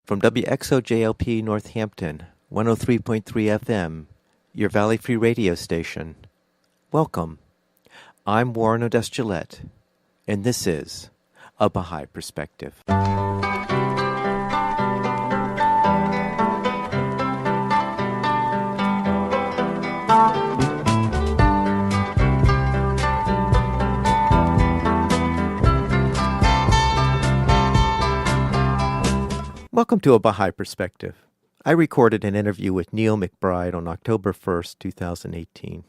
From WXOJLP Northampton, 103.3 FM, your Valley Free radio station. Welcome. I'm Warren Odess-Gillette, and this is A Baha'i Perspective. Welcome to A Baha'i Perspective. I recorded an interview with Neal McBride on October 1st, 2018.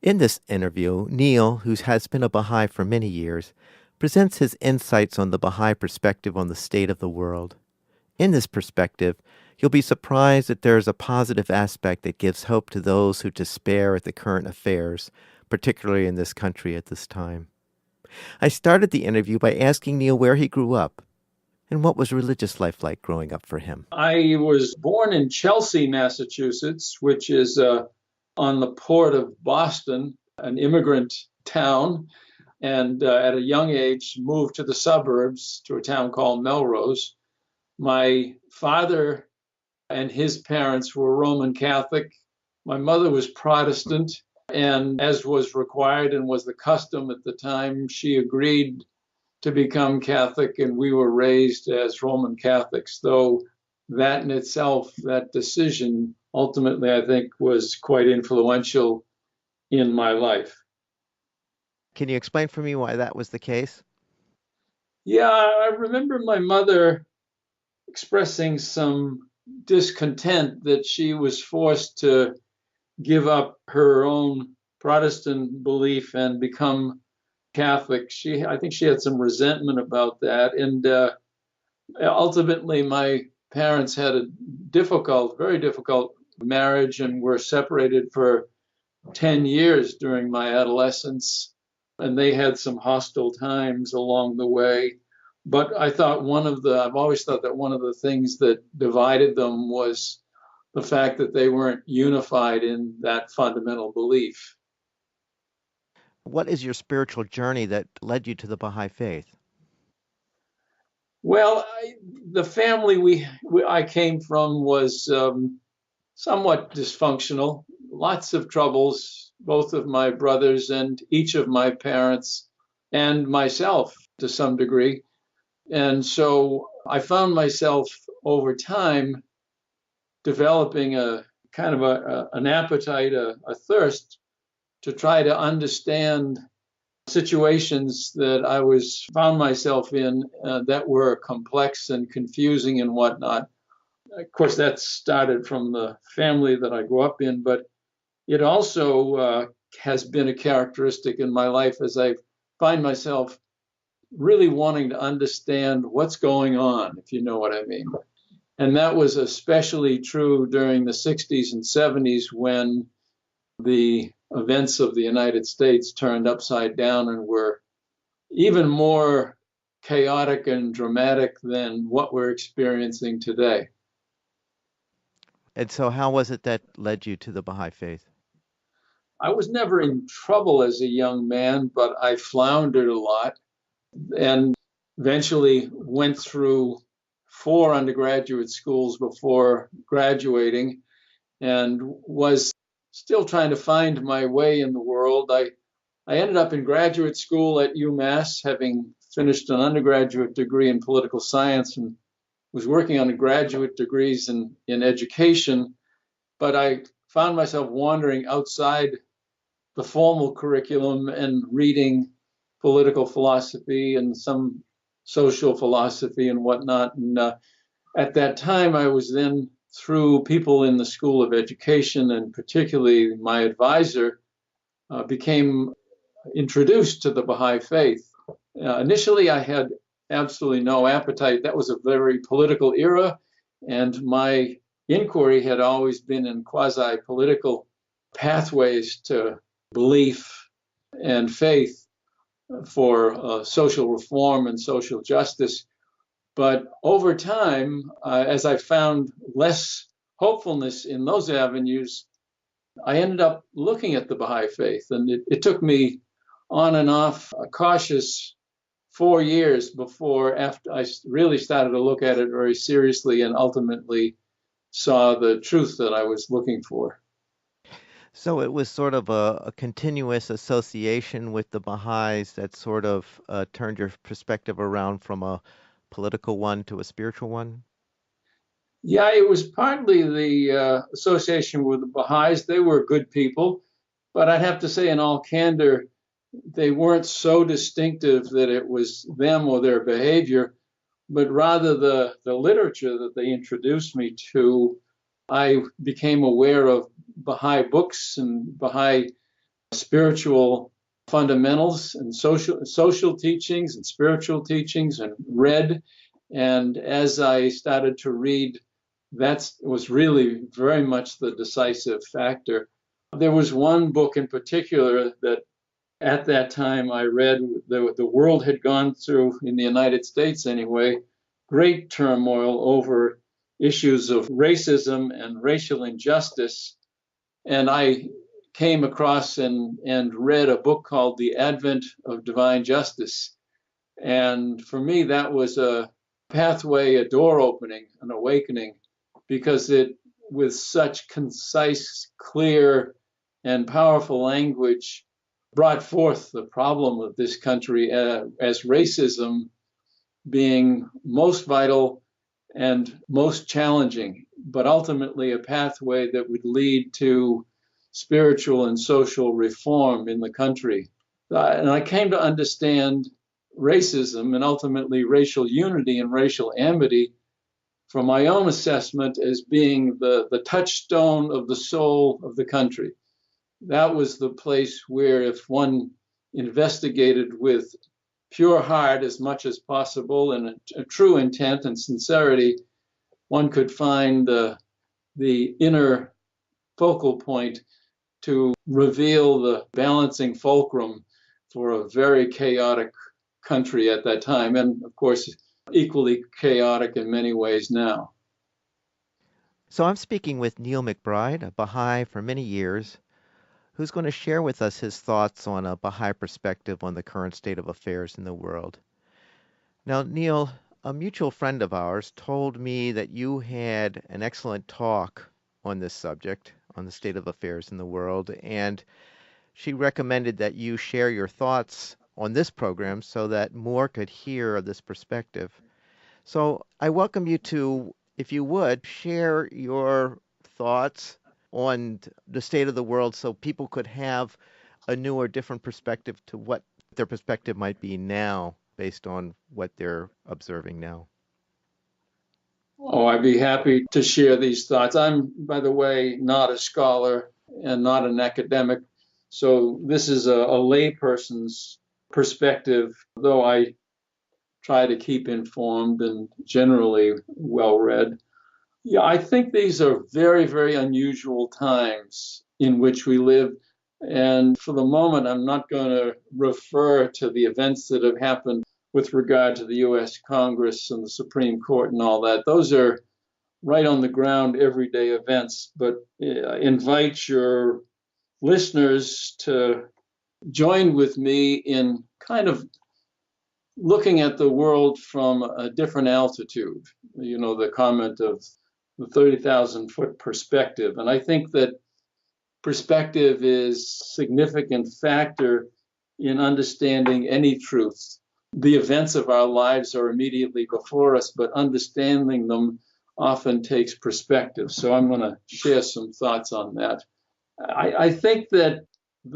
In this interview, Neal, who has been a Baha'i for many years, presents his insights on the Baha'i perspective on the state of the world. In this perspective, you'll be surprised that there is a positive aspect that gives hope to those who despair at the current affairs, particularly in this country at this time. I started the interview by asking Neal where he grew up, and what was religious life like growing up for him? I was born in Chelsea, Massachusetts, which is on the port of Boston, an immigrant town, and at a young age moved to the suburbs to a town called Melrose. My father and his parents were Roman Catholic. My mother was Protestant, and as was required and was the custom at the time, she agreed to become Catholic, and we were raised as Roman Catholics, though that in itself, that decision, ultimately, I think, was quite influential in my life. Can you explain for me why that was the case? Yeah, I remember my mother expressing some discontent that she was forced to give up her own Protestant belief and become Catholic. I think she had some resentment about that. And ultimately, my parents had a very difficult marriage and were separated for 10 years during my adolescence. And they had some hostile times along the way. But I've always thought that one of the things that divided them was the fact that they weren't unified in that fundamental belief. What is your spiritual journey that led you to the Baha'i faith? Well, the family I came from was somewhat dysfunctional, lots of troubles, both of my brothers and each of my parents and myself to some degree. And so I found myself over time developing a kind of an appetite, a thirst to try to understand situations that I found myself in that were complex and confusing and whatnot. Of course, that started from the family that I grew up in, but it also has been a characteristic in my life as I find myself really wanting to understand what's going on, if you know what I mean. And that was especially true during the 60s and 70s when the events of the United States turned upside down and were even more chaotic and dramatic than what we're experiencing today. And so how was it that led you to the Baha'i faith? I was never in trouble as a young man, but I floundered a lot and eventually went through 4 undergraduate schools before graduating and was still trying to find my way in the world. I ended up in graduate school at UMass, having finished an undergraduate degree in political science and was working on graduate degrees in education. But I found myself wandering outside the formal curriculum and reading political philosophy and some social philosophy and whatnot. And at that time, I was then, through people in the School of Education, and particularly my advisor, became introduced to the Baha'i faith. Initially, I had absolutely no appetite. That was a very political era, and my inquiry had always been in quasi-political pathways to belief and faith for social reform and social justice. But over time, as I found less hopefulness in those avenues, I ended up looking at the Baha'i faith. And it took me on and off a cautious 4 years before after I really started to look at it very seriously and ultimately saw the truth that I was looking for. So it was sort of a continuous association with the Baha'is that sort of turned your perspective around from a political one to a spiritual one? Yeah, it was partly the association with the Baha'is. They were good people, but I'd have to say, in all candor, they weren't so distinctive that it was them or their behavior, but rather the literature that they introduced me to. I became aware of Baha'i books and Baha'i spiritual fundamentals and social teachings and spiritual teachings and read. And as I started to read, that was really very much the decisive factor. There was one book in particular that at that time I read. The world had gone through, in the United States anyway, great turmoil over issues of racism and racial injustice. And I came across and read a book called The Advent of Divine Justice. And for me, that was a pathway, a door opening, an awakening, because it, with such concise, clear, and powerful language, brought forth the problem of this country as racism being most vital and most challenging, but ultimately a pathway that would lead to spiritual and social reform in the country. And I came to understand racism and ultimately racial unity and racial amity from my own assessment as being the touchstone of the soul of the country. That was the place where, if one investigated with pure heart as much as possible and a true intent and sincerity, one could find the inner focal point to reveal the balancing fulcrum for a very chaotic country at that time, and of course, equally chaotic in many ways now. So I'm speaking with Neal McBride, a Baha'i for many years, who's going to share with us his thoughts on a Baha'i perspective on the current state of affairs in the world. Now, Neal, a mutual friend of ours told me that you had an excellent talk on this subject, on the state of affairs in the world, and she recommended that you share your thoughts on this program so that more could hear this perspective. So I welcome you to, if you would, share your thoughts on the state of the world so people could have a new or different perspective to what their perspective might be now based on what they're observing now. Oh, I'd be happy to share these thoughts. I'm, by the way, not a scholar and not an academic. So this is a layperson's perspective, though I try to keep informed and generally well read. Yeah, I think these are very, very unusual times in which we live. And for the moment, I'm not going to refer to the events that have happened with regard to the US Congress and the Supreme Court and all that. Those are right on the ground, everyday events, but invite your listeners to join with me in kind of looking at the world from a different altitude. You know, the comment of the 30,000 foot perspective. And I think that perspective is a significant factor in understanding any truth. The events of our lives are immediately before us, but understanding them often takes perspective. So I'm going to share some thoughts on that. I think that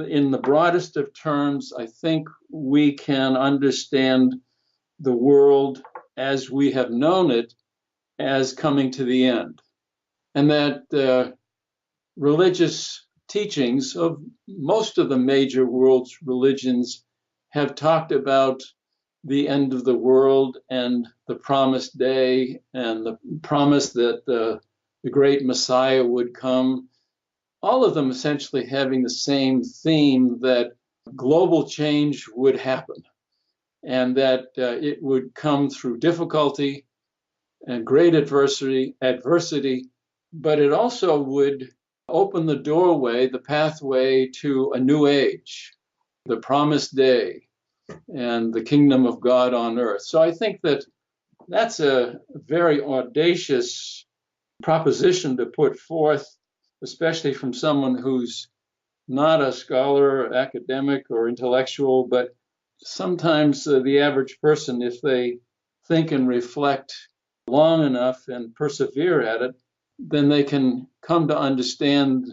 in the broadest of terms, I think we can understand the world as we have known it as coming to the end. And that religious teachings of most of the major world's religions have talked about the end of the world and the promised day and the promise that the great Messiah would come, all of them essentially having the same theme, that global change would happen and that it would come through difficulty and great adversity, but it also would open the doorway, the pathway to a new age, the promised day. and the kingdom of God on earth. So I think that that's a very audacious proposition to put forth, especially from someone who's not a scholar, or academic, or intellectual, but sometimes the average person, if they think and reflect long enough and persevere at it, then they can come to understand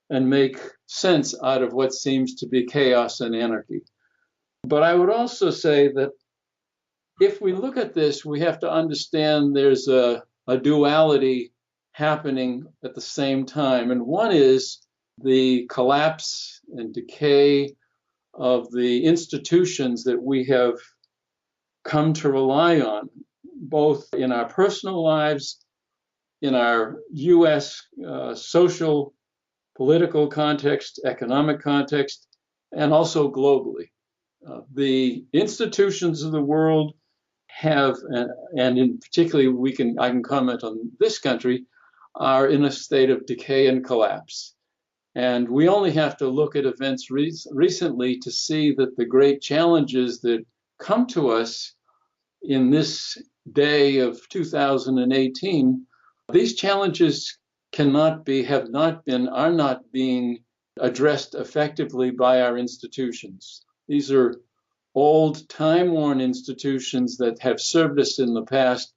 and make sense out of what seems to be chaos and anarchy. But I would also say that if we look at this, we have to understand there's a duality happening at the same time. And one is the collapse and decay of the institutions that we have come to rely on, both in our personal lives, in our US social, political context, economic context, and also globally. The institutions of the world have, and in particularly I can comment on this country, are in a state of decay and collapse. And we only have to look at events recently to see that the great challenges that come to us in this day of 2018, these challenges are not being addressed effectively by our institutions. These are old, time-worn institutions that have served us in the past,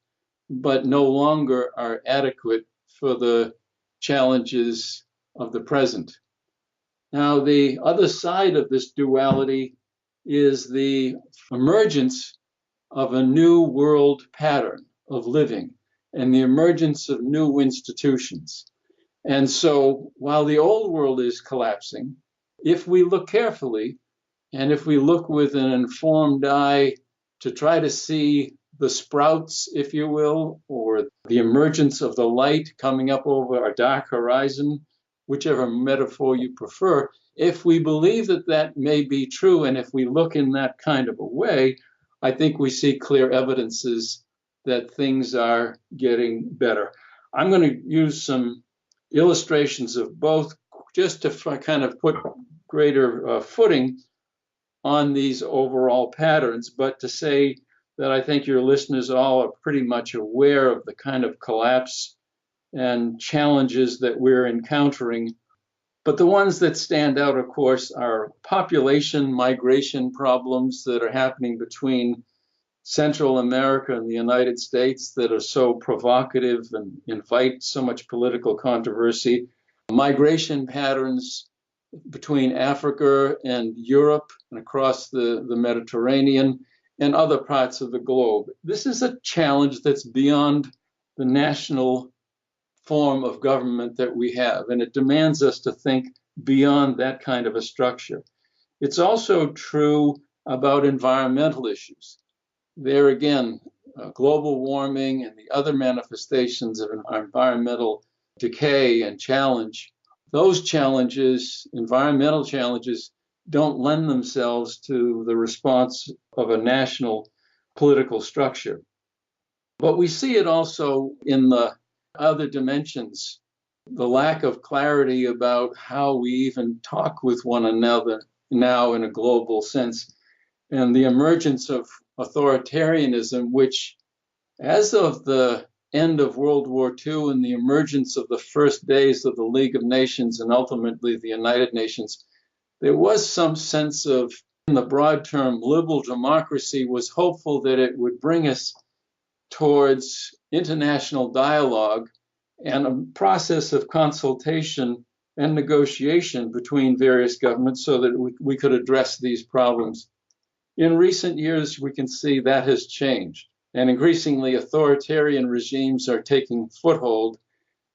but no longer are adequate for the challenges of the present. Now, the other side of this duality is the emergence of a new world pattern of living and the emergence of new institutions. And so while the old world is collapsing, if we look carefully and if we look with an informed eye to try to see the sprouts, if you will, or the emergence of the light coming up over a dark horizon, whichever metaphor you prefer, if we believe that that may be true, and if we look in that kind of a way, I think we see clear evidences that things are getting better. I'm going to use some illustrations of both just to kind of put greater footing on these overall patterns, but to say that I think your listeners all are pretty much aware of the kind of collapse and challenges that we're encountering. But the ones that stand out, of course, are population migration problems that are happening between Central America and the United States that are so provocative and invite so much political controversy. Migration patterns between Africa and Europe and across the Mediterranean and other parts of the globe. This is a challenge that's beyond the national form of government that we have, and it demands us to think beyond that kind of a structure. It's also true about environmental issues. There again, global warming and the other manifestations of environmental decay and challenge, those challenges, environmental challenges, don't lend themselves to the response of a national political structure. But we see it also in the other dimensions, the lack of clarity about how we even talk with one another now in a global sense, and the emergence of authoritarianism, which as of the end of World War II and the emergence of the first days of the League of Nations and ultimately the United Nations, there was some sense of, in the broad term, liberal democracy was hopeful that it would bring us towards international dialogue and a process of consultation and negotiation between various governments so that we could address these problems. In recent years, we can see that has changed, and increasingly authoritarian regimes are taking foothold,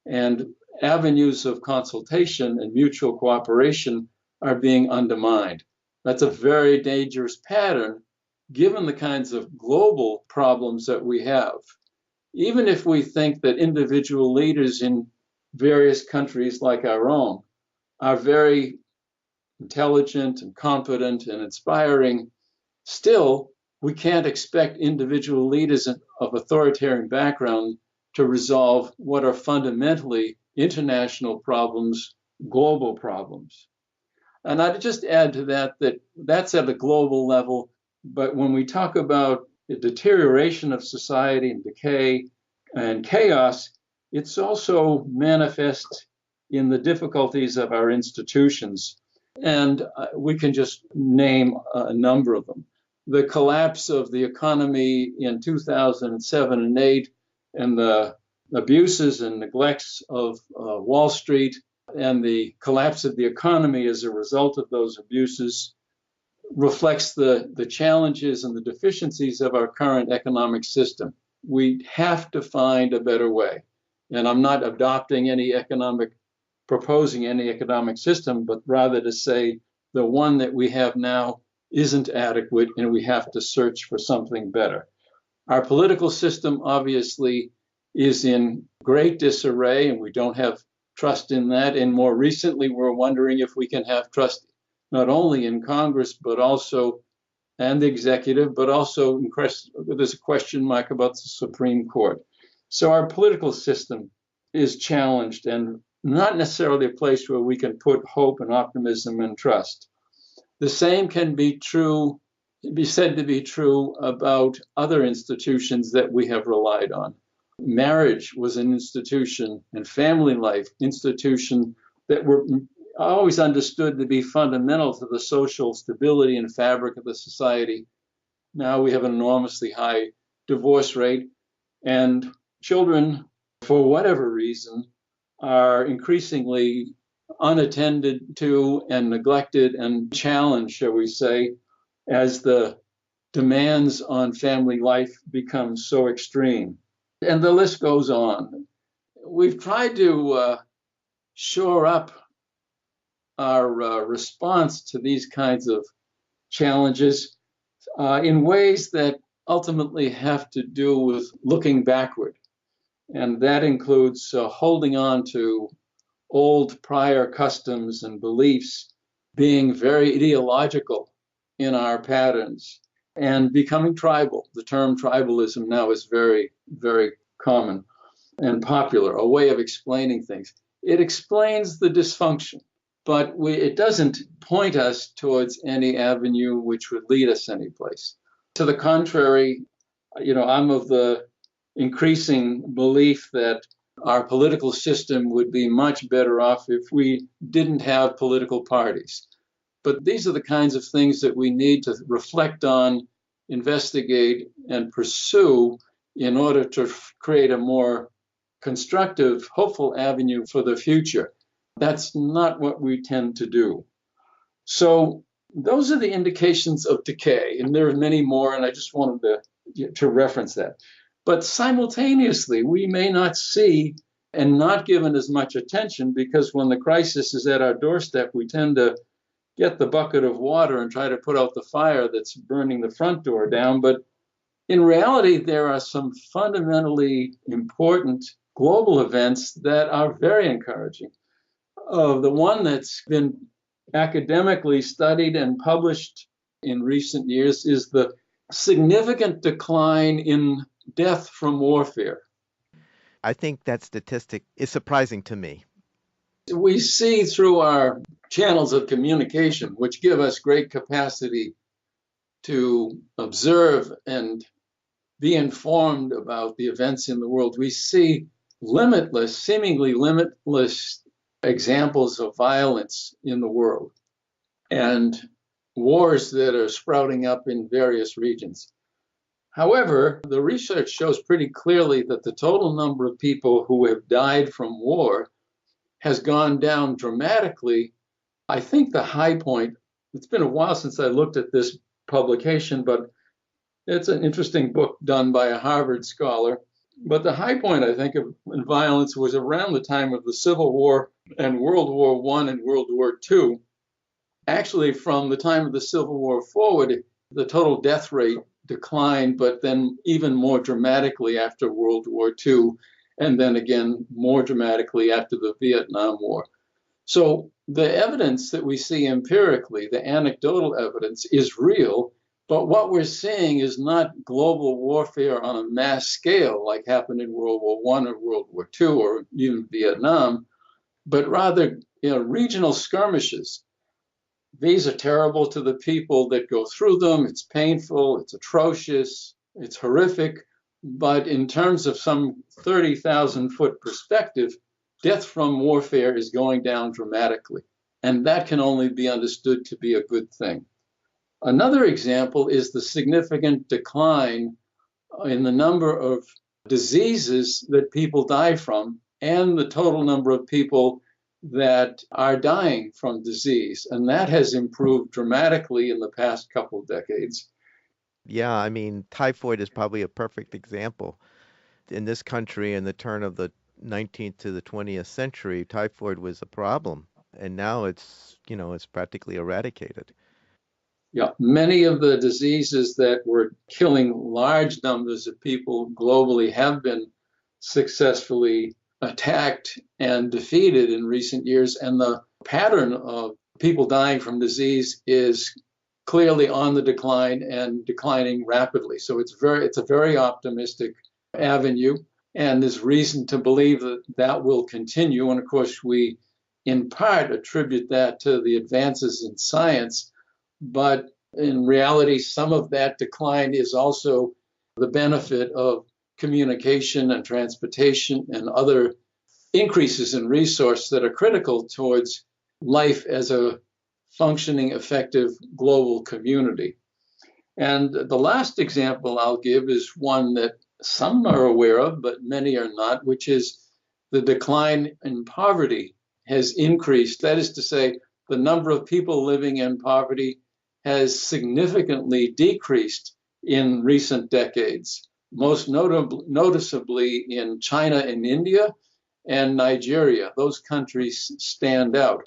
and avenues of consultation and mutual cooperation are being undermined. That's a very dangerous pattern, given the kinds of global problems that we have. Even if we think that individual leaders in various countries like our own are very intelligent and competent and inspiring, still, we can't expect individual leaders of authoritarian background to resolve what are fundamentally international problems, global problems. And I'd just add to that that that's at a global level, But when we talk about the deterioration of society and decay and chaos, it's also manifest in the difficulties of our institutions. And we can just name a number of them. The collapse of the economy in 2007 and 8, and the abuses and neglects of Wall Street, and the collapse of the economy as a result of those abuses reflects the challenges and the deficiencies of our current economic system. We have to find a better way. And I'm not proposing any economic system, but rather to say the one that we have now isn't adequate and we have to search for something better. Our political system obviously is in great disarray, and we don't have trust in that. And more recently, we're wondering if we can have trust not only in Congress, but also, and the executive, but also there's a question mark about the Supreme Court. So our political system is challenged and not necessarily a place where we can put hope and optimism and trust. The same can be said to be true about other institutions that we have relied on. Marriage was an institution, and family life institution that were always understood to be fundamental to the social stability and fabric of the society. Now we have an enormously high divorce rate, and children, for whatever reason, are increasingly unattended to and neglected and challenged, shall we say, as the demands on family life become so extreme. And the list goes on. We've tried to shore up our response to these kinds of challenges in ways that ultimately have to do with looking backward. And that includes holding on to old prior customs and beliefs, being very ideological in our patterns, and becoming tribal. The term tribalism now is very, very common and popular, a way of explaining things. It explains the dysfunction, but it doesn't point us towards any avenue which would lead us anyplace. To the contrary, I'm of the increasing belief that our political system would be much better off if we didn't have political parties. But these are the kinds of things that we need to reflect on, investigate, and pursue in order to create a more constructive, hopeful avenue for the future. That's not what we tend to do. So those are the indications of decay, and there are many more, and I just wanted to reference that. But simultaneously, we may not see and not given as much attention, because when the crisis is at our doorstep, we tend to get the bucket of water and try to put out the fire that's burning the front door down. But in reality, there are some fundamentally important global events that are very encouraging. The one that's been academically studied and published in recent years is the significant decline in death from warfare. I think that statistic is surprising to me. We see through our channels of communication, which give us great capacity to observe and be informed about the events in the world, we see seemingly limitless examples of violence in the world and wars that are sprouting up in various regions. However, the research shows pretty clearly that the total number of people who have died from war has gone down dramatically. I think the high point, it's been a while since I looked at this publication, but it's an interesting book done by a Harvard scholar. But the high point, I think, of violence was around the time of the Civil War and World War I and World War II. Actually, from the time of the Civil War forward, the total death rate declined, but then even more dramatically after World War II, and then again more dramatically after the Vietnam War. So the evidence that we see empirically, the anecdotal evidence, is real, but what we're seeing is not global warfare on a mass scale like happened in World War I or World War II or even Vietnam, but rather regional skirmishes. These are terrible to the people that go through them. It's painful, it's atrocious, it's horrific. But in terms of some 30,000-foot perspective, death from warfare is going down dramatically. And that can only be understood to be a good thing. Another example is the significant decline in the number of diseases that people die from and the total number of people that are dying from disease. And that has improved dramatically in the past couple of decades. Yeah, I mean, typhoid is probably a perfect example. In this country, in the turn of the 19th to the 20th century, typhoid was a problem, and now it's practically eradicated. Yeah, many of the diseases that were killing large numbers of people globally have been successfully attacked and defeated in recent years. And the pattern of people dying from disease is clearly on the decline and declining rapidly. So it's a very optimistic avenue. And there's reason to believe that that will continue. And of course, we in part attribute that to the advances in science. But in reality, some of that decline is also the benefit of communication and transportation and other increases in resource that are critical towards life as a functioning, effective global community. And the last example I'll give is one that some are aware of, but many are not, which is the decline in poverty has increased. That is to say, the number of people living in poverty has significantly decreased in recent decades, most noticeably in China and India and Nigeria. Those countries stand out.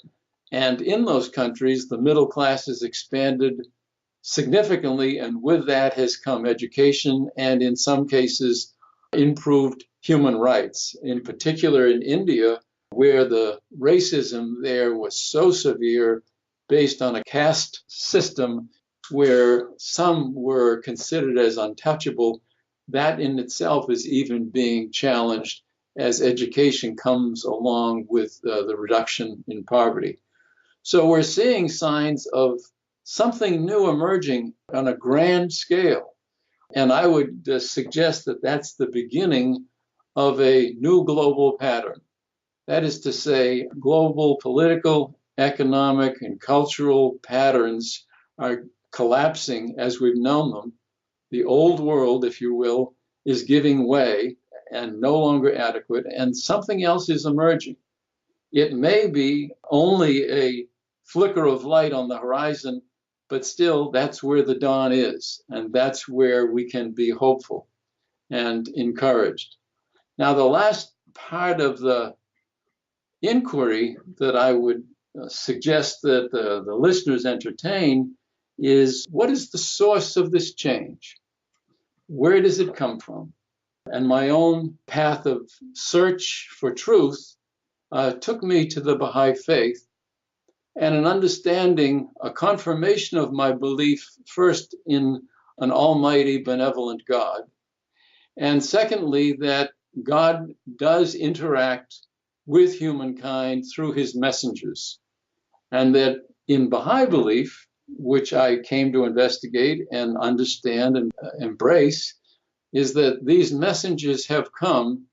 And in those countries, the middle class has expanded significantly, and with that has come education and, in some cases, improved human rights. In particular, in India, where the racism there was so severe, based on a caste system where some were considered as untouchable, that in itself is even being challenged as education comes along with the reduction in poverty. So we're seeing signs of something new emerging on a grand scale. And I would suggest that that's the beginning of a new global pattern. That is to say, global political, economic, and cultural patterns are collapsing as we've known them. The old world, if you will, is giving way and no longer adequate, and something else is emerging. It may be only a flicker of light on the horizon, but still, that's where the dawn is, and that's where we can be hopeful and encouraged. Now, the last part of the inquiry that I would suggest that the listeners entertain is, what is the source of this change? Where does it come from? And my own path of search for truth took me to the Baha'i faith and an understanding, a confirmation of my belief, first in an almighty, benevolent God, and secondly, that God does interact with humankind through his messengers, and that in Baha'i belief, which I came to investigate and understand and embrace, is that these messengers have come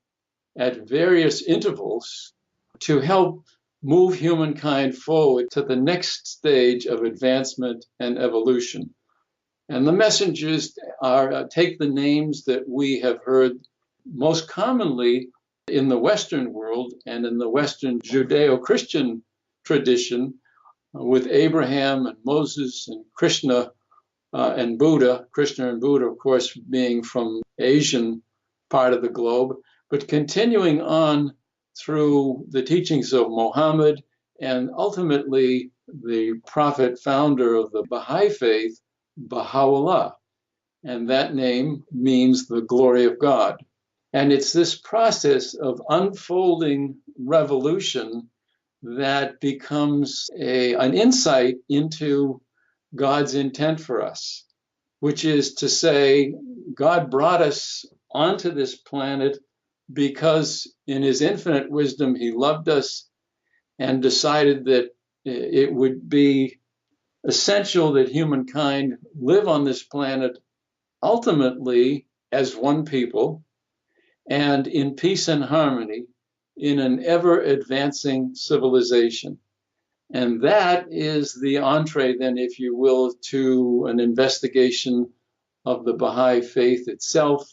at various intervals to help move humankind forward to the next stage of advancement and evolution. And the messengers take the names that we have heard most commonly in the Western world and in the Western Judeo-Christian tradition, with Abraham and Moses and Krishna and Buddha, Krishna and Buddha, of course, being from Asian part of the globe, but continuing on through the teachings of Muhammad and ultimately the prophet founder of the Baha'i faith, Baha'u'llah. And that name means the glory of God. And it's this process of unfolding revolution that becomes an insight into God's intent for us, which is to say, God brought us onto this planet because in his infinite wisdom, he loved us and decided that it would be essential that humankind live on this planet ultimately as one people and in peace and harmony in an ever advancing civilization. And that is the entree, then, if you will, to an investigation of the Baha'i faith itself,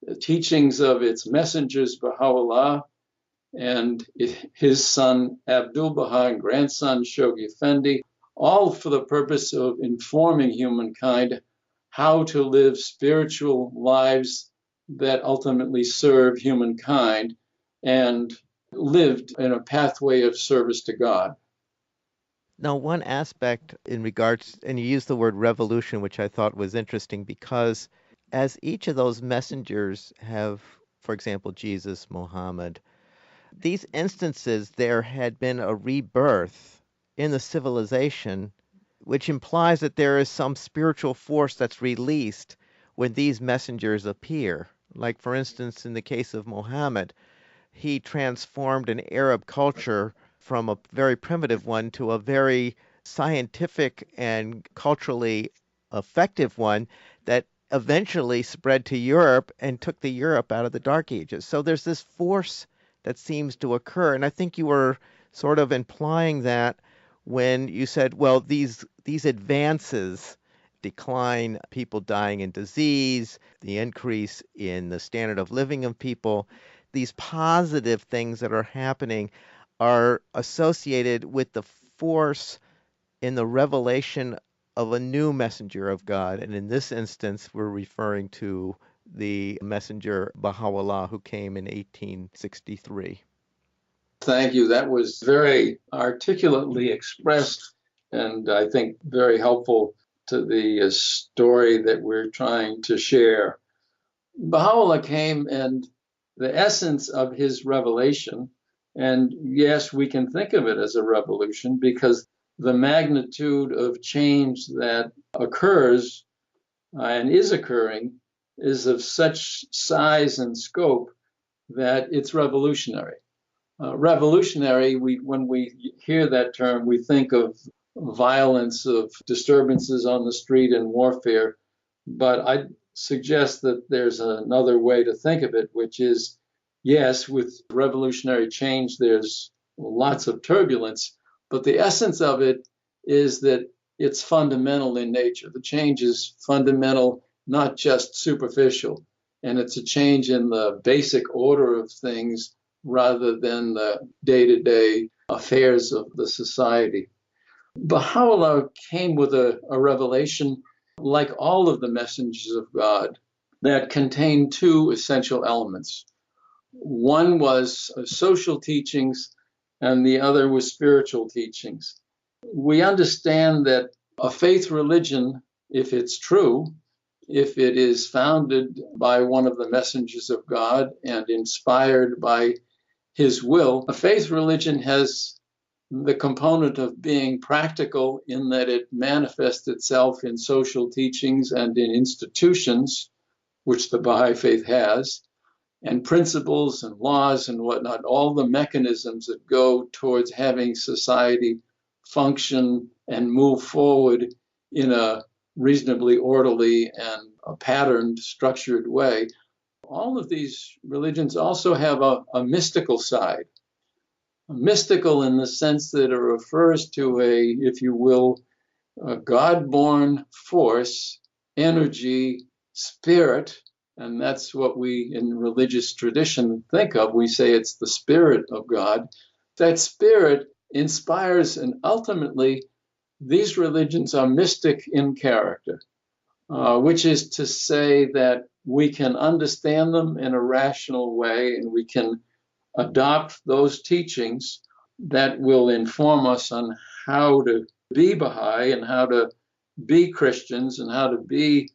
the teachings of its messengers, Baha'u'llah, and his son Abdul Baha and grandson Shoghi Effendi, all for the purpose of informing humankind how to live spiritual lives that ultimately serve humankind and lived in a pathway of service to God. Now, one aspect in regards, and you used the word revolution, which I thought was interesting because as each of those messengers have, for example, Jesus, Muhammad, these instances, there had been a rebirth in the civilization, which implies that there is some spiritual force that's released when these messengers appear. Like, for instance, in the case of Muhammad, he transformed an Arab culture from a very primitive one to a very scientific and culturally effective one that eventually spread to Europe and took the Europe out of the Dark Ages. So there's this force that seems to occur. And I think you were sort of implying that when you said, well, these advances, decline, people dying in disease, the increase in the standard of living of people, these positive things that are happening are associated with the force in the revelation of a new messenger of God. And in this instance, we're referring to the messenger Baha'u'llah who came in 1863. Thank you. That was very articulately expressed and I think very helpful to the story that we're trying to share. Baha'u'llah came and the essence of his revelation, and yes, we can think of it as a revolution because the magnitude of change that occurs and is occurring is of such size and scope that it's revolutionary. Revolutionary, when we hear that term, we think of violence, of disturbances on the street and warfare. But I suggest that there's another way to think of it, which is, yes, with revolutionary change, there's lots of turbulence, but the essence of it is that it's fundamental in nature. The change is fundamental, not just superficial. And it's a change in the basic order of things rather than the day-to-day affairs of the society. Baha'u'llah came with a revelation, like all of the messengers of God, that contained two essential elements. One was social teachings, and the other was spiritual teachings. We understand that a faith religion, if it's true, if it is founded by one of the messengers of God and inspired by his will, a faith religion has the component of being practical in that it manifests itself in social teachings and in institutions, which the Baha'i faith has, and principles and laws and whatnot, all the mechanisms that go towards having society function and move forward in a reasonably orderly and a patterned, structured way. All of these religions also have a mystical side. Mystical in the sense that it refers to a, if you will, a God-born force, energy, spirit, and that's what we in religious tradition think of. We say it's the spirit of God. That spirit inspires, and ultimately these religions are mystic in character, which is to say that we can understand them in a rational way and we can adopt those teachings that will inform us on how to be Baha'i and how to be Christians and how to be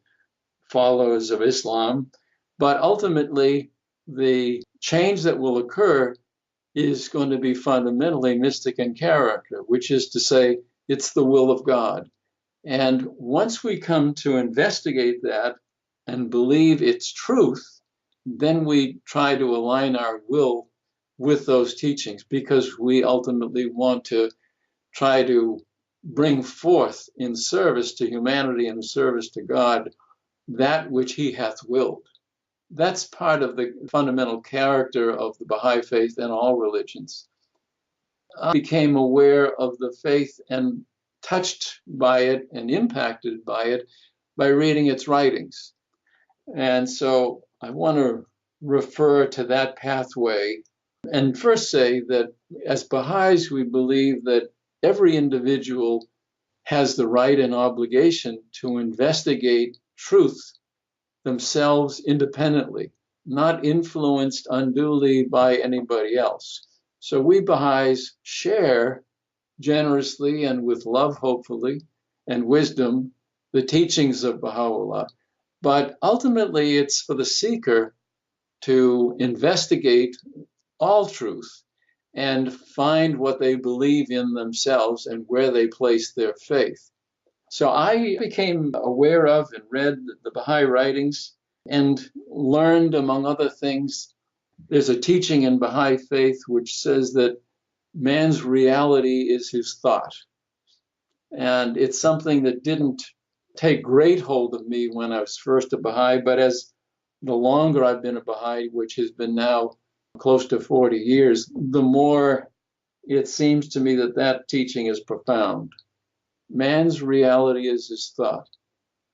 followers of Islam. But ultimately, the change that will occur is going to be fundamentally mystic in character, which is to say, it's the will of God. And once we come to investigate that and believe its truth, then we try to align our will with those teachings because we ultimately want to try to bring forth in service to humanity and service to God that which he hath willed. That's part of the fundamental character of the Baha'i faith and all religions. I became aware of the faith and touched by it and impacted by it by reading its writings. And so I want to refer to that pathway and first say that as Baha'is, we believe that every individual has the right and obligation to investigate truth themselves independently, not influenced unduly by anybody else. So we Baha'is share generously and with love, hopefully, and wisdom, the teachings of Baha'u'llah. But ultimately, it's for the seeker to investigate all truth and find what they believe in themselves and where they place their faith. So I became aware of and read the Baha'i writings and learned, among other things, there's a teaching in Baha'i faith which says that man's reality is his thought. And it's something that didn't take great hold of me when I was first a Baha'i, but as the longer I've been a Baha'i, which has been now close to 40 years, the more it seems to me that that teaching is profound. Man's reality is his thought.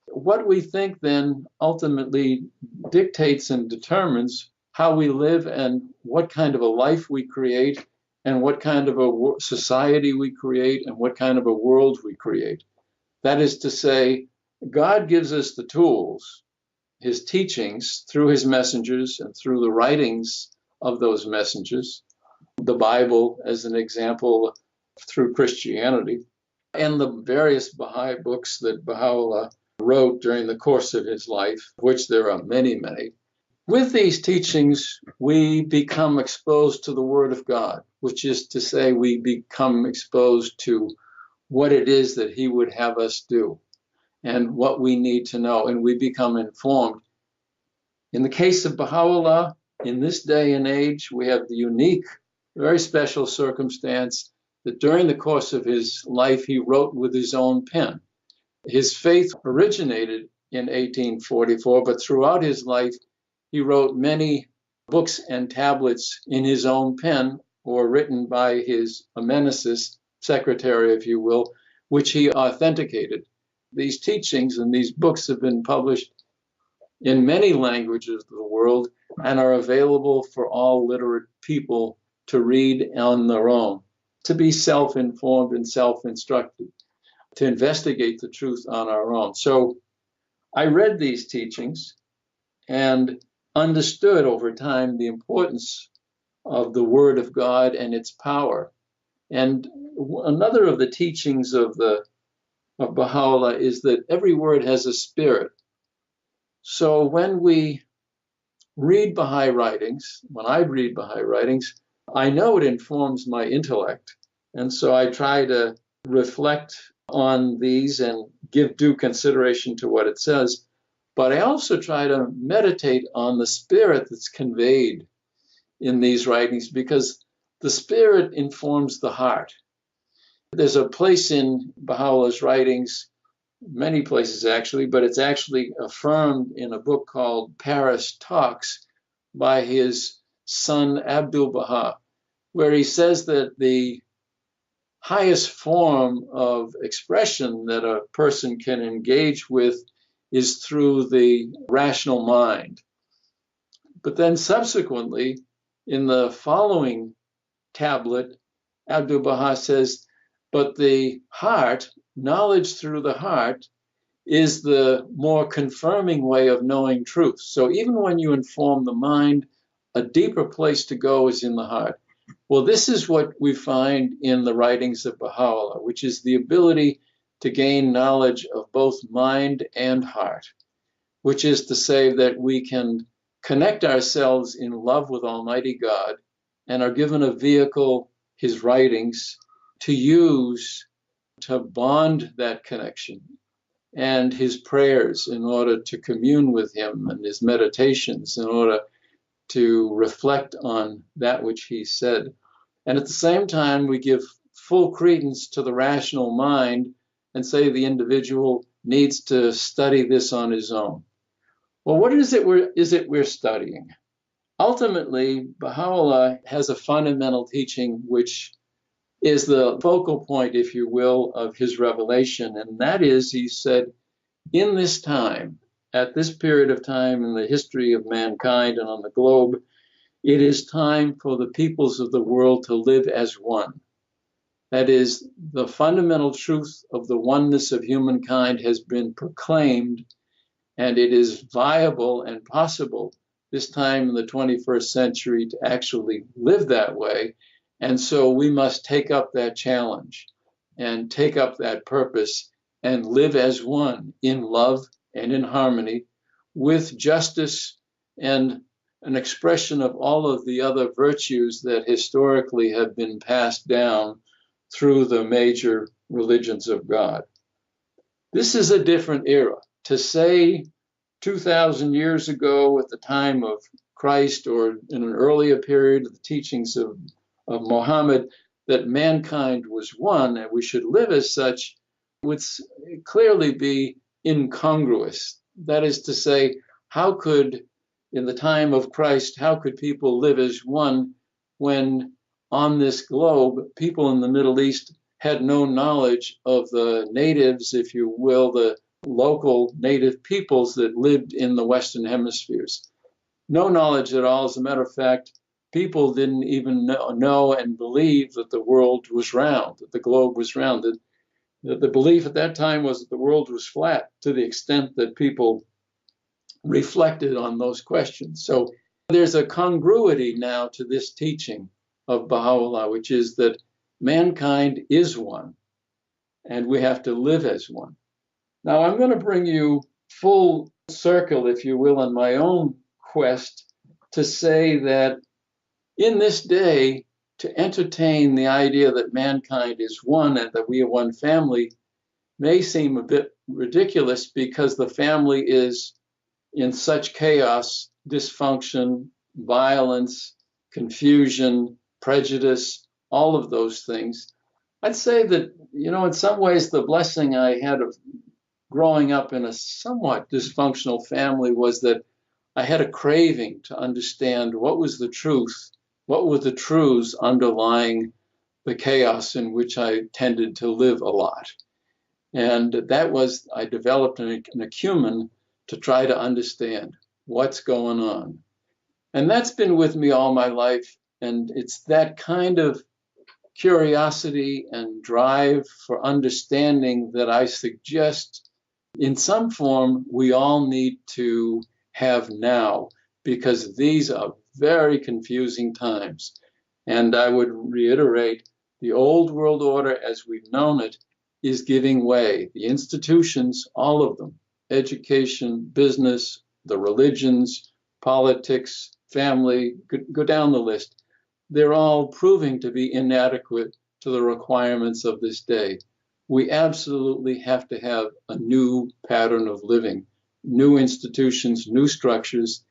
What we think then ultimately dictates and determines how we live and what kind of a life we create and what kind of a society we create and what kind of a world we create. That is to say, God gives us the tools, his teachings through his messengers and through the writings of those messengers, the Bible as an example through Christianity, and the various Baha'i books that Baha'u'llah wrote during the course of his life, which there are many, many. With these teachings, we become exposed to the Word of God, which is to say we become exposed to what it is that he would have us do and what we need to know, and we become informed. In the case of Baha'u'llah, in this day and age, we have the unique, very special circumstance that during the course of his life, he wrote with his own pen. His faith originated in 1844, but throughout his life, he wrote many books and tablets in his own pen or written by his amenasis, secretary, if you will, which he authenticated. These teachings and these books have been published in many languages of the world and are available for all literate people to read on their own, to be self-informed and self-instructed, to investigate the truth on our own. So I read these teachings and understood over time the importance of the Word of God and its power. And another of the teachings of Baha'u'llah is that every word has a spirit. So when we read Baha'i writings, when I read Baha'i writings, I know it informs my intellect. And so I try to reflect on these and give due consideration to what it says. But I also try to meditate on the spirit that's conveyed in these writings, because the spirit informs the heart. There's a place in Baha'u'llah's writings, many places actually, but it's actually affirmed in a book called Paris Talks by his son Abdul Baha, where he says that the highest form of expression that a person can engage with is through the rational mind. But then subsequently, in the following tablet, Abdul Baha says, but the heart, knowledge through the heart, is the more confirming way of knowing truth. So even when you inform the mind, a deeper place to go is in the heart. Well, this is what we find in the writings of Baha'u'llah, which is the ability to gain knowledge of both mind and heart, which is to say that we can connect ourselves in love with Almighty God and are given a vehicle, his writings, to use to bond that connection, and his prayers in order to commune with him, and his meditations in order to reflect on that which he said. And at the same time, we give full credence to the rational mind and say the individual needs to study this on his own. Well, what is it we're studying? Ultimately, Baha'u'llah has a fundamental teaching which is the focal point, if you will, of his revelation. And that is, he said, in this time, at this period of time in the history of mankind and on the globe, it is time for the peoples of the world to live as one. That is, the fundamental truth of the oneness of humankind has been proclaimed, and it is viable and possible this time in the 21st century to actually live that way. And so we must take up that challenge and take up that purpose and live as one in love and in harmony with justice and an expression of all of the other virtues that historically have been passed down through the major religions of God. This is a different era. To say 2,000 years ago at the time of Christ or in an earlier period of the teachings of Muhammad that mankind was one and we should live as such would clearly be incongruous. That is to say, how could, in the time of Christ, how could people live as one when on this globe, people in the Middle East had no knowledge of the natives, if you will, the local native peoples that lived in the Western hemispheres? No knowledge at all. As a matter of fact, people didn't even know and believe that the world was round, that the globe was round. The belief at that time was that the world was flat to the extent that people reflected on those questions. So there's a congruity now to this teaching of Baha'u'llah, which is that mankind is one and we have to live as one. Now, I'm going to bring you full circle, if you will, on my own quest to say that in this day, to entertain the idea that mankind is one and that we are one family may seem a bit ridiculous because the family is in such chaos, dysfunction, violence, confusion, prejudice, all of those things. I'd say that, in some ways, the blessing I had of growing up in a somewhat dysfunctional family was that I had a craving to understand what was the truth, what were the truths underlying the chaos in which I tended to live a lot. And that was, I developed an acumen to try to understand what's going on. And that's been with me all my life. And it's that kind of curiosity and drive for understanding that I suggest in some form we all need to have now, because these are very confusing times. And I would reiterate, the old world order as we've known it is giving way. The institutions, all of them, education, business, the religions, politics, family, go down the list. They're all proving to be inadequate to the requirements of this day. We absolutely have to have a new pattern of living, new institutions, new structures,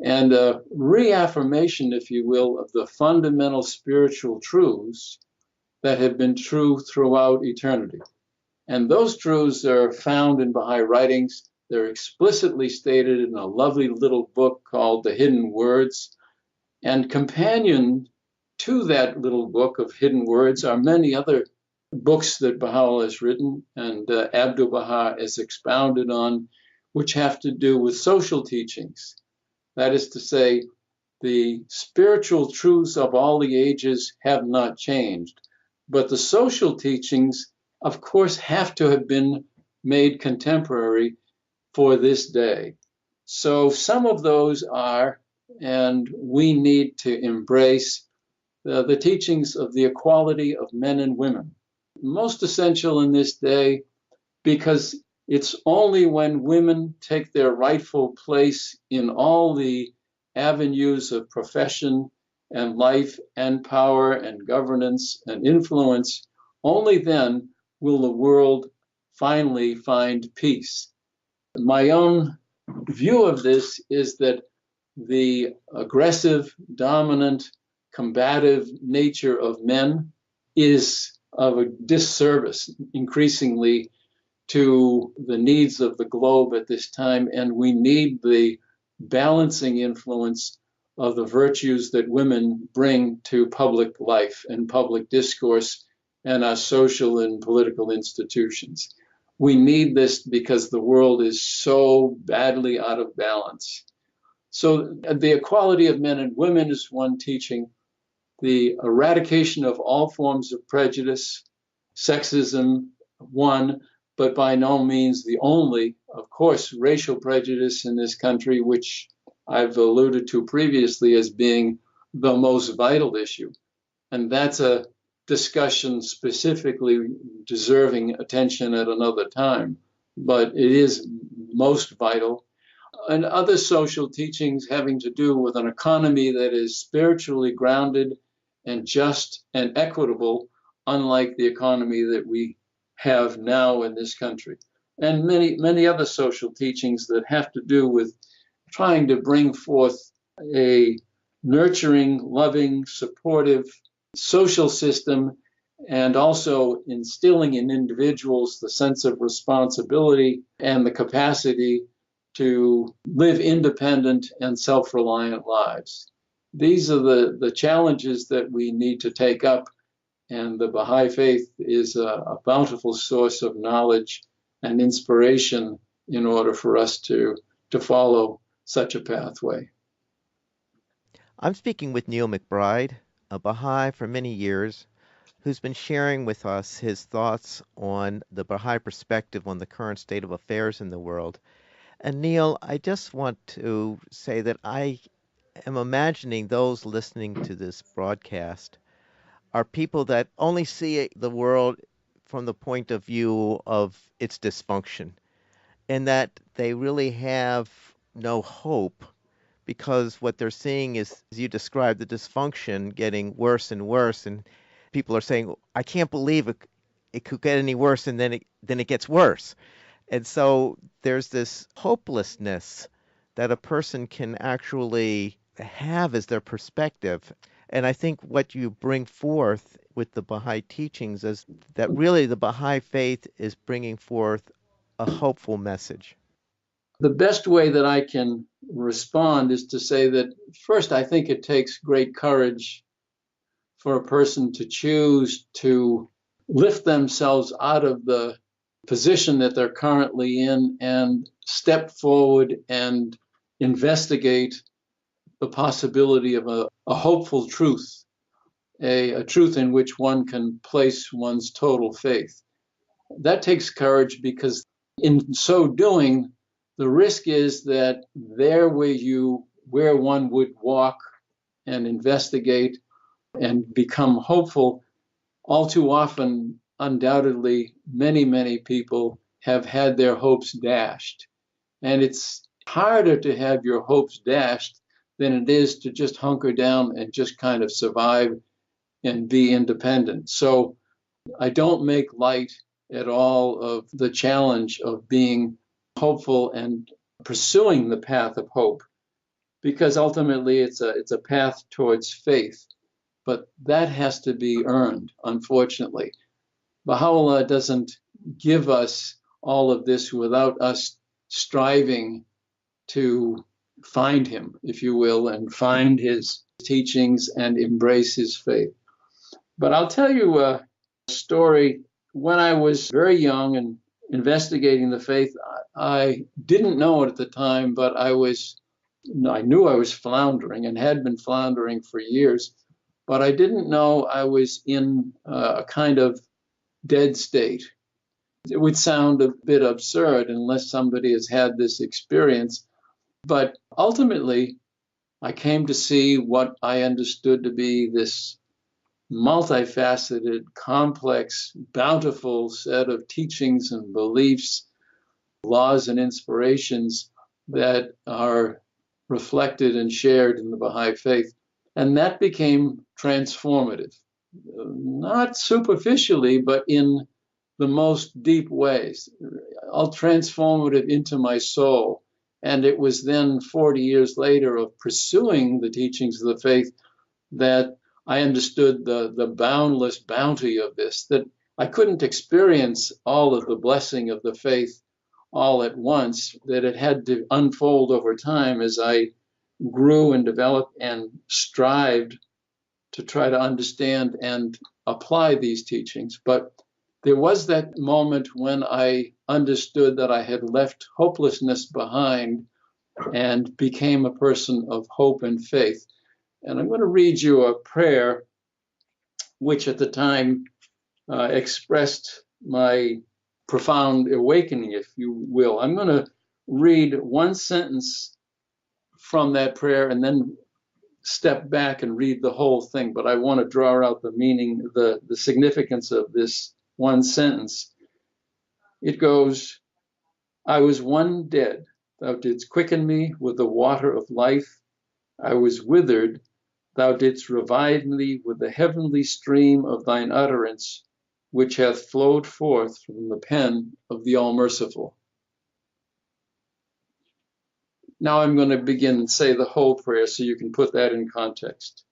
and a reaffirmation, if you will, of the fundamental spiritual truths that have been true throughout eternity. And those truths are found in Baha'i writings. They're explicitly stated in a lovely little book called The Hidden Words. And companion to that little book of hidden words are many other books that Baha'u'llah has written and Abdul Baha has expounded on, which have to do with social teachings. That is to say, the spiritual truths of all the ages have not changed, but the social teachings, of course, have to have been made contemporary for this day. So some of those are, and we need to embrace the teachings of the equality of men and women. Most essential in this day, because it's only when women take their rightful place in all the avenues of profession and life and power and governance and influence, only then will the world finally find peace. My own view of this is that the aggressive, dominant, combative nature of men is of a disservice increasingly to the needs of the globe at this time, and we need the balancing influence of the virtues that women bring to public life and public discourse and our social and political institutions. We need this because the world is so badly out of balance. So the equality of men and women is one teaching, the eradication of all forms of prejudice, sexism, one, but by no means the only. Of course, racial prejudice in this country, which I've alluded to previously as being the most vital issue. And that's a discussion specifically deserving attention at another time, but it is most vital. And other social teachings having to do with an economy that is spiritually grounded and just and equitable, unlike the economy that we have now in this country. And many other social teachings that have to do with trying to bring forth a nurturing, loving, supportive social system, and also instilling in individuals the sense of responsibility and the capacity to live independent and self-reliant lives. These are the challenges that we need to take up, and the Baha'i faith is a bountiful source of knowledge and inspiration in order for us to follow such a pathway. I'm speaking with Neal McBride, a Baha'i for many years, who's been sharing with us his thoughts on the Baha'i perspective on the current state of affairs in the world. And Neal, I just want to say that I am imagining those listening to this broadcast are people that only see the world from the point of view of its dysfunction, and that they really have no hope because what they're seeing is, as you described, the dysfunction getting worse and worse, and people are saying, "I can't believe it could get any worse," and then it gets worse. And so there's this hopelessness that a person can actually have as their perspective. And I think what you bring forth with the Baha'i teachings is that really the Baha'i faith is bringing forth a hopeful message. The best way that I can respond is to say that first, I think it takes great courage for a person to choose to lift themselves out of the position that they're currently in and step forward and investigate the possibility of a hopeful truth, a truth in which one can place one's total faith. That takes courage because in so doing, the risk is that there where one would walk and investigate and become hopeful, all too often, undoubtedly, many people have had their hopes dashed. And it's harder to have your hopes dashed than it is to just hunker down and just kind of survive and be independent. So I don't make light at all of the challenge of being hopeful and pursuing the path of hope, because ultimately it's a path towards faith. But that has to be earned, unfortunately. Baha'u'llah doesn't give us all of this without us striving to find him, if you will, and find his teachings and embrace his faith. But I'll tell you a story. When I was very young and investigating the faith, I didn't know it at the time, but I knew I was floundering and had been floundering for years, but I didn't know I was in a kind of dead state. It would sound a bit absurd unless somebody has had this experience, but ultimately I came to see what I understood to be this multifaceted, complex, bountiful set of teachings and beliefs, laws and inspirations that are reflected and shared in the Baha'i faith. And that became transformative, not superficially, but in the most deep ways, all transformative into my soul. And it was then 40 years later of pursuing the teachings of the faith that I understood the boundless bounty of this, that I couldn't experience all of the blessing of the faith all at once, that it had to unfold over time as I grew and developed and strived to try to understand and apply these teachings. But there was that moment when I understood that I had left hopelessness behind and became a person of hope and faith. And I'm going to read you a prayer which at the time expressed my profound awakening, if you will. I'm going to read one sentence from that prayer and then step back and read the whole thing, but I want to draw out the meaning, the significance of this one sentence. It goes, I was one dead, thou didst quicken me with the water of life. I was withered, thou didst revive me with the heavenly stream of thine utterance, which hath flowed forth from the pen of the All-Merciful. Now I'm going to begin and say the whole prayer so you can put that in context.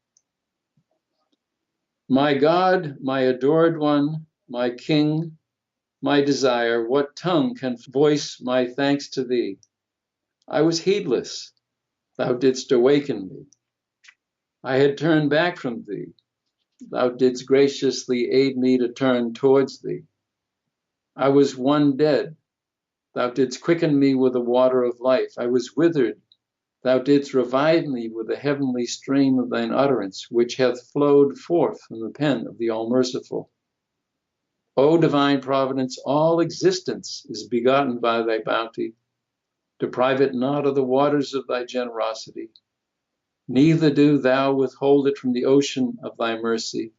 My God, my adored one, my King, my desire, what tongue can voice my thanks to thee? I was heedless, thou didst awaken me. I had turned back from thee, thou didst graciously aid me to turn towards thee. I was one dead, thou didst quicken me with the water of life. I was withered, thou didst revive me with the heavenly stream of thine utterance, which hath flowed forth from the pen of the All-Merciful. O divine providence, all existence is begotten by thy bounty. Deprive it not of the waters of thy generosity. Neither do thou withhold it from the ocean of thy mercy.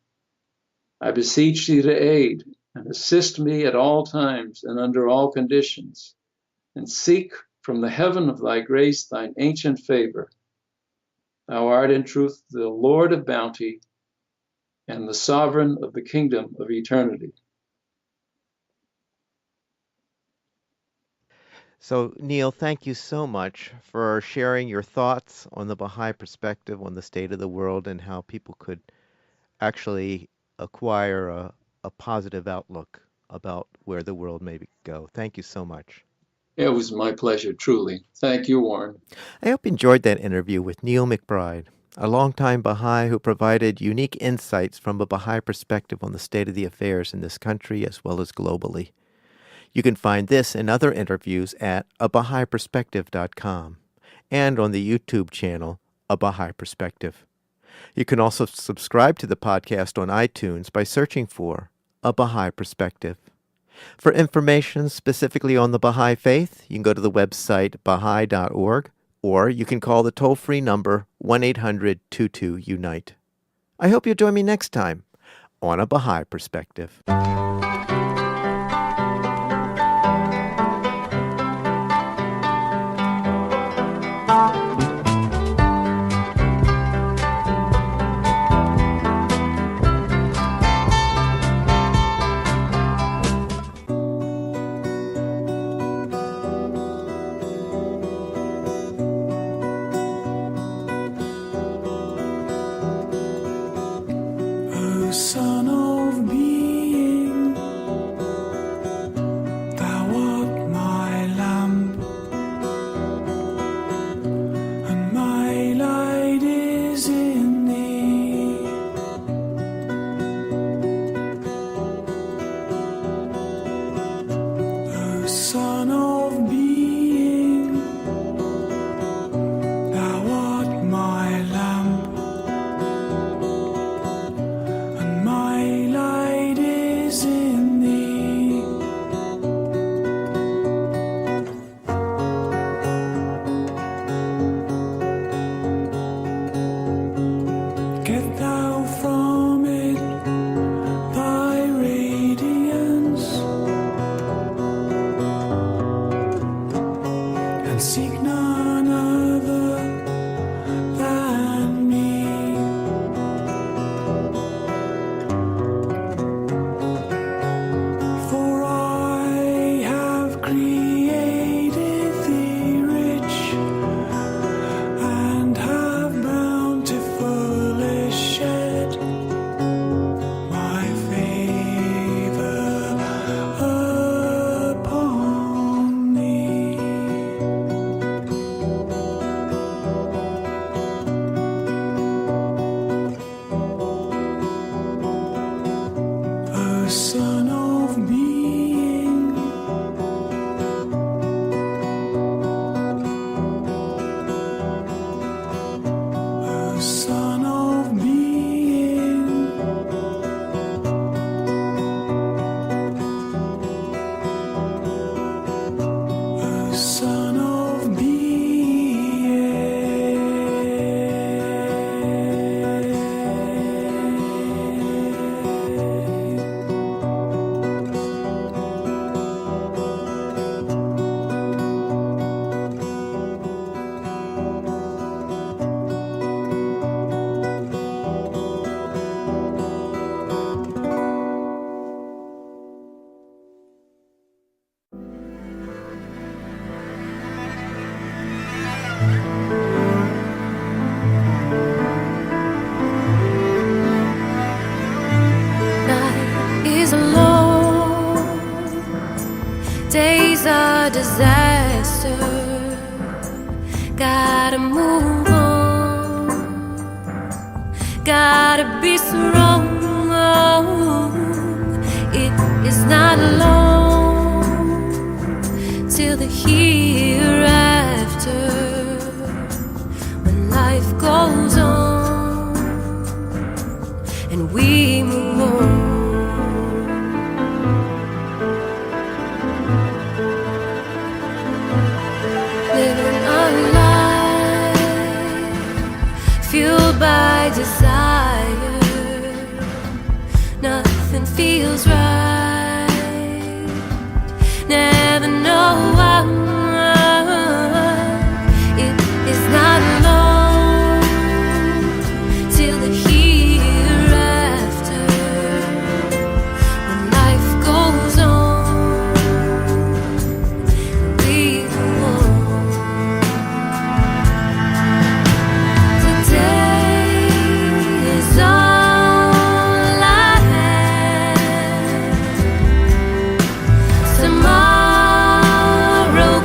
I beseech thee to aid and assist me at all times and under all conditions, and seek from the heaven of thy grace thine ancient favor. Thou art in truth the Lord of bounty and the sovereign of the kingdom of eternity. So, Neal, thank you so much for sharing your thoughts on the Baha'i perspective on the state of the world and how people could actually acquire a positive outlook about where the world may go. Thank you so much. It was my pleasure, truly. Thank you, Warren. I hope you enjoyed that interview with Neal McBride, a longtime Baha'i who provided unique insights from a Baha'i perspective on the state of the affairs in this country as well as globally. You can find this and other interviews at abahaiperspective.com and on the YouTube channel, A Baha'i Perspective. You can also subscribe to the podcast on iTunes by searching for A Baha'i Perspective. For information specifically on the Baha'i Faith, you can go to the website baha'i.org, or you can call the toll-free number 1-800-22-UNITE. I hope you'll join me next time on A Baha'i Perspective. Son of being, thou art my lamp, and my light is in thee. O Son of being, thou art my lamp, and my a son of being, a son of being, a son of being. Night is long, days are disaster. Gotta move on, gotta be strong. It is not long till the hereafter, when life goes on and we move on. Living a life fueled by desire, nothing feels right, never know why. It is not long till the hereafter, when life goes on, we go on. Today is all I have. Tomorrow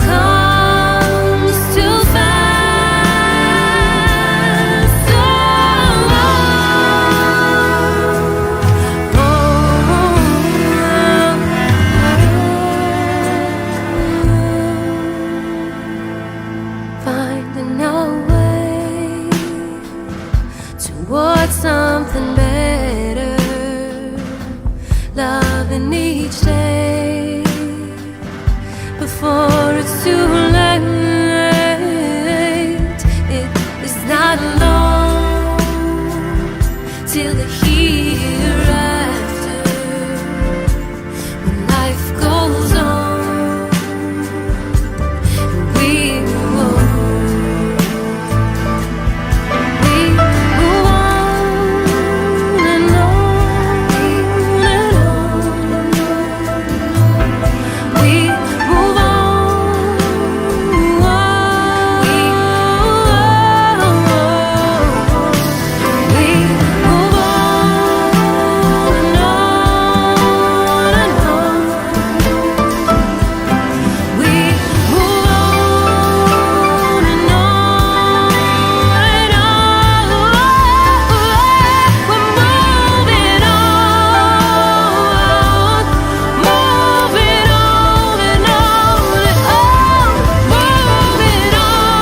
comes too fast. So finding our way towards something better, loving each day before it's too late. It is not long till the hereafter, when life goes on and we move on. We move on and on and on. We move on. We move on and on and on. We move on and on and on. We're moving on, moving on and on and on. Moving on, moving on and on and on and on and on.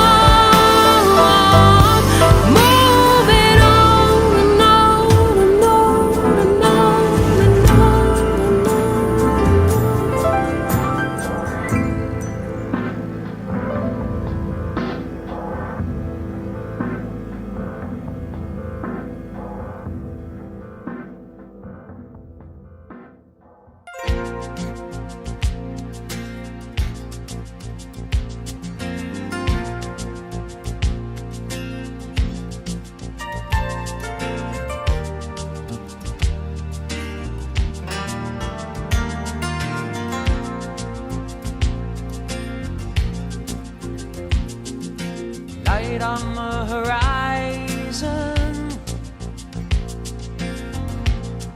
Light on the horizon,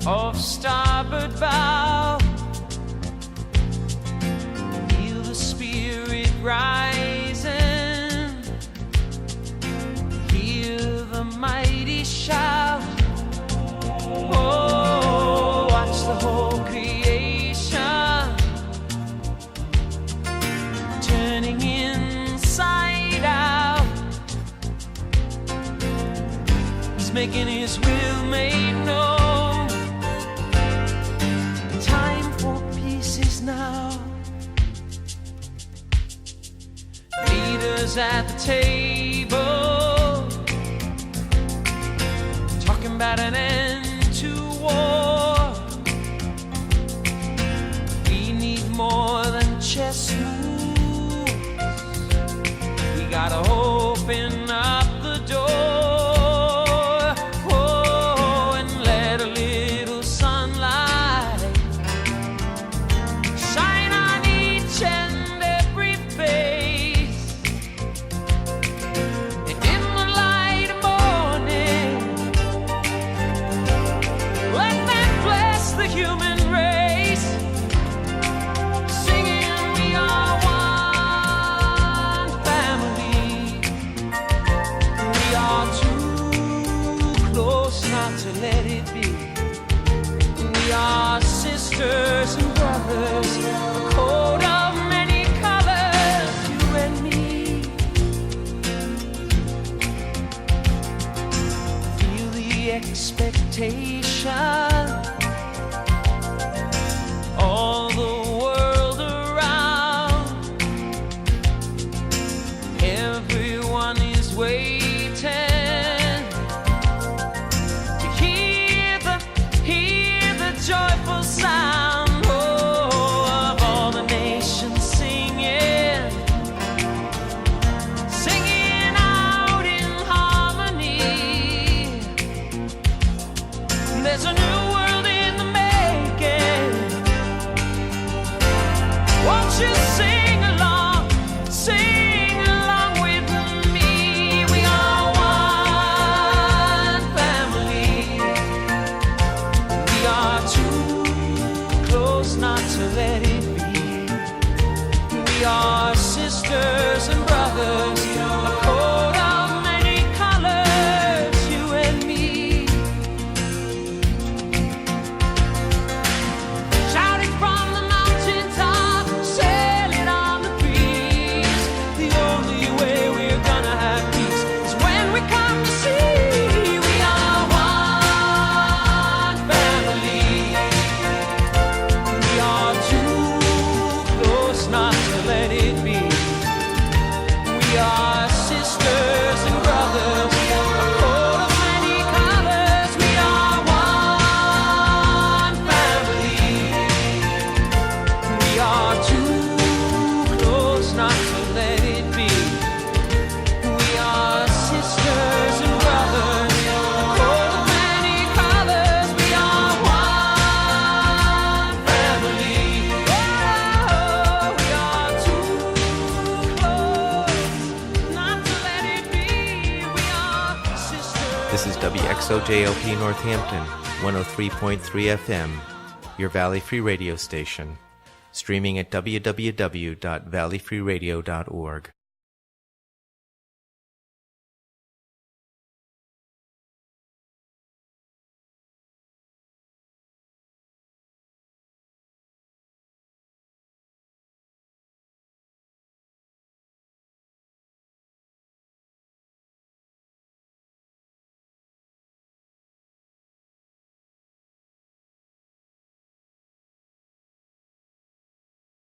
off starboard bow. Feel the spirit rising, hear the mighty shout. Oh, watch the whole creation making his will made known. The time for peace is now. Leaders at the table talking about an end to war. We need more than chess moves. We gotta open up the door, oh, and let a little sunlight shine on each and every face. And in the light of morning, let that bless the human race, singing we are one family. We are too close not to let it be. We are sisters and brothers, a coat of many colors, you and me. Feel the expectation, all the world around. Everyone is waiting to hear the joyful sound, oh, of all the nations singing, singing out in harmony. There's a new world in the making. Won't you sing along with me? We are one family. We are too close not to let it be. We are sisters and brothers, a coat of many colors, you and me. Shout it from the mountaintop, sail it on the breeze. The only way we're gonna have peace is when we come to see. We are one family. We are too close not to let it be. We are sisters and brothers, a coat of many colors. We are one family. We are too close not to let it be. We are sisters and brothers, a coat of many colors. We are one family. Oh, we are too close not to let it be. We are sisters. This is WXOJLP Northampton, 103.3 FM, your Valley Free radio station, streaming at www.valleyfreeradio.org.